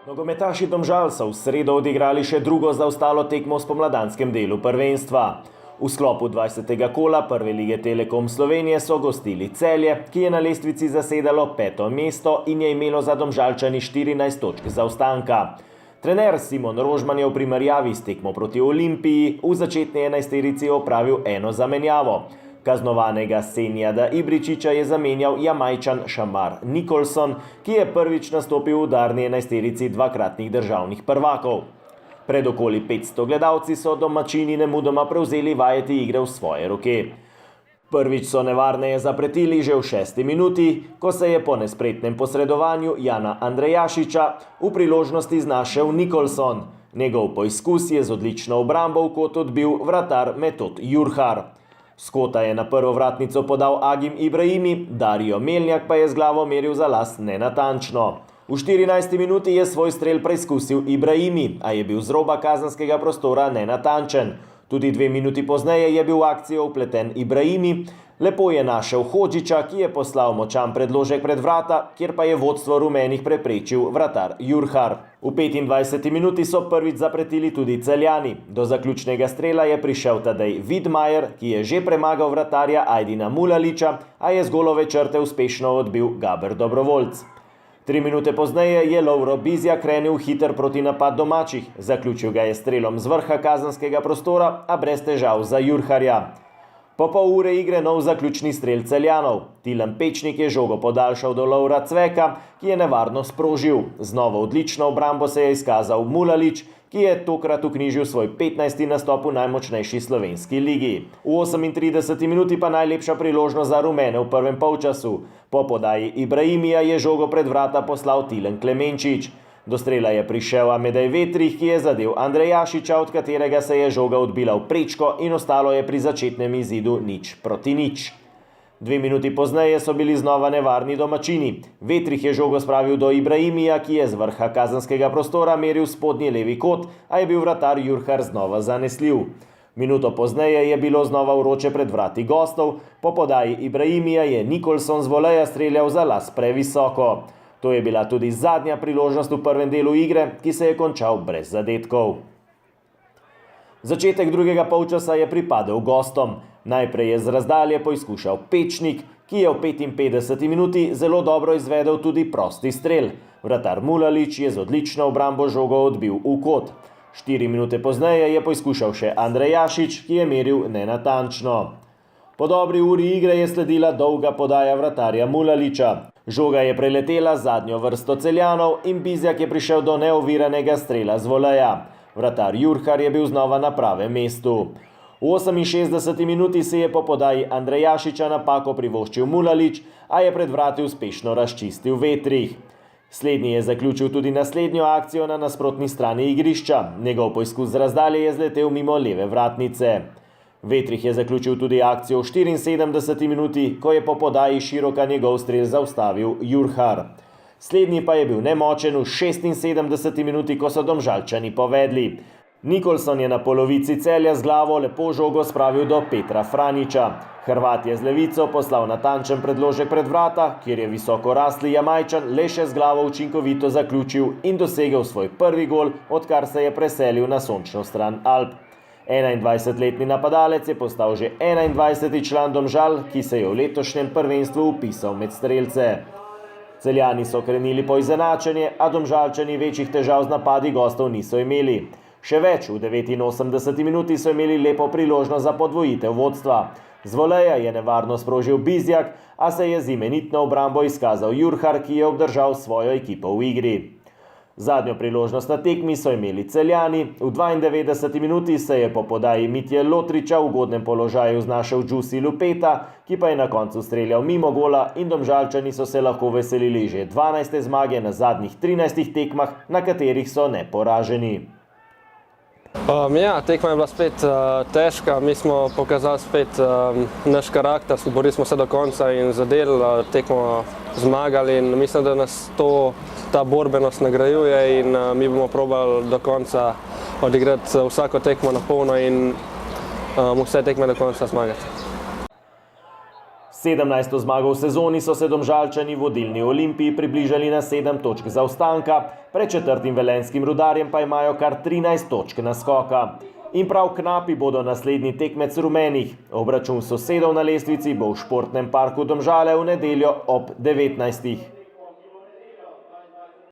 Nogometaši Domžal so v sredo odigrali še drugo zaostalo tekmo v spomladanskem delu prvenstva. V sklopu 20. kola Prve lige Telekom Slovenije so gostili Celje, ki je na lestvici zasedalo 5. mesto in je imelo za Domžalčani 14 točk zaostanka. Trener Simon Rožman je v primerjavi s tekmo proti Olimpiji v začetni 11-terici opravil eno zamenjavo. Kaznovanega Senijada Ibričiča je zamenjal Jamajčan Šamar Nikolson, ki je prvič nastopil v udarni 11-terici dvakratnih državnih prvakov. Pred okoli 500 gledalci so domačini nemudoma prevzeli vajeti igre v svoje roke. Prvič so nevarneje zapretili že v 6. minuti, ko se je po nespretnem posredovanju Jana Andrejašiča v priložnosti znašel Nikolson. Njegov poizkus je z odlično obrambo v kot odbil vratar Metod Jurhar. S kota je na prvo vratnico podal Agim Ibrahimi, Darijo Melnjak pa je z glavo meril za las nenatančno. V 14. minuti je svoj strel preizkusil Ibrahimi, a je bil z roba kazenskega prostora nenatančen. Tudi 2 minuti pozneje je bil v akcijo vpleten Ibrahimi, lepo je našel Hodžiča, ki je poslal močan predložek pred vrata, kjer pa je vodstvo rumenih preprečil vratar Jurhar. V 25. minuti so prvič zapretili tudi Celjani. Do zaključnega strela je prišel Tadej Vidmajer, ki je že premagal vratarja Ajdina Mulaliča, a je z golove črte uspešno odbil Gaber Dobrovoljc. 3 minute pozneje je Lovro Bizjak krenil hiter protinapad domačih, zaključil ga je strelom z vrha kazenskega prostora, a brez težav za Jurharja. Po pol ure igre nov zaključni strel Celjanov. Tilen Pečnik je žogo podaljšal do Lovra Cveka, ki je nevarno sprožil. Z novo odlično obrambo se je izkazal Mulalič, ki je tokrat vknjižil svoj 15. nastop v najmočnejši slovenski ligi. V 38. minuti pa najlepša priložnost za rumene v prvem polčasu. Po podaji Ibrahimija je žogo pred vrata poslal Tilen Klemenčič. Do strela je prišel Amedej Vetrih, ki je zadel Andrejašiča, od katerega se je žoga odbila v prečko in ostalo je pri začetnem izidu 0:0. 2 minuti pozneje so bili znova nevarni domačini. Vetrih je žogo spravil do Ibrahimija, ki je z vrha kazenskega prostora meril spodnji levi kot, a je bil vratar Jurhar znova zanesljiv. Minuto pozneje je bilo znova vroče pred vrati gostov, po podaji Ibrahimija je Nikolson z voleja streljal za las previsoko. To je bila tudi zadnja priložnost v prvem delu igre, ki se je končal brez zadetkov. Začetek drugega polčasa je pripadel gostom. Najprej je z razdalje poizkušal Pečnik, ki je v 55. minuti zelo dobro izvedel tudi prosti strel. Vratar Mulalič je z odlično obrambo žogo odbil v kot. 4 minute pozneje je poizkušal še Andrejašič, ki je meril nenatančno. Po dobri uri igre je sledila dolga podaja vratarja Mulaliča. Žoga je preletela zadnjo vrsto Celjanov in Bizjak je prišel do neoviranega strela z voleja. Vratar Jurhar je bil znova na pravem mestu. V 68. minuti se je po podaji Andrejašiča napako privoščil Mulalič, a je pred vrati uspešno razčistil Vetrih. Slednji je zaključil tudi naslednjo akcijo na nasprotni strani igrišča. Njegov poizkus z razdalje je zletel mimo leve vratnice. Vetrih je zaključil tudi akcijo v 74. minuti, ko je po podaji široka njegov strel zaustavil Jurhar. Slednji pa je bil nemočen v 76. minuti, ko so Domžalčani povedli. Nikolson je na polovici Celja z glavo lepo žogo spravil do Petra Franjiča. Hrvat je z levico poslal natančen predložek pred vrata, kjer je visoko rasli Jamajčan le še z glavo učinkovito zaključil in dosegel svoj prvi gol, odkar se je preselil na sončno stran Alp. 21-letni napadalec je postal že 21. član Domžal, ki se je v letošnjem prvenstvu vpisal med strelce. Celjani so krenili po izenačenje, a Domžalčani večjih težav z napadi gostov niso imeli. Še več, v 89. minuti so imeli lepo priložnost za podvojitev vodstva. Z voleja je nevarno sprožil Bizjak, a se je z imenitno obrambo izkazal Jurhar, ki je obdržal svojo ekipo v igri. Zadnjo priložnost na tekmi so imeli Celjani. V 92. minuti se je po podaji Mitje Lotriča v ugodnem položaju znašel Džusi Lupeta, ki pa je na koncu streljal mimo gola in Domžalčani so se lahko veselili že 12. zmage na zadnjih 13 tekmah, na katerih so neporaženi. Tekma je bila spet težka, mi smo pokazali spet naš karakter, borili smo se do konca in zadeli, tekmo zmagali in mislim, da nas ta borbenost nagrajuje in mi bomo probali do konca odigrati vsako tekmo na polno in vse tekme do konca zmagati. 17. zmago v sezoni so se Domžalčani vodilni Olimpiji približali na 7 točk zaostanka, pred četrtim velenjskim Rudarjem pa imajo kar 13 točk naskoka. In prav knapi bodo naslednji tekmec rumenih. Obračun sosedov na lestvici bo v športnem parku Domžale v nedeljo ob 19.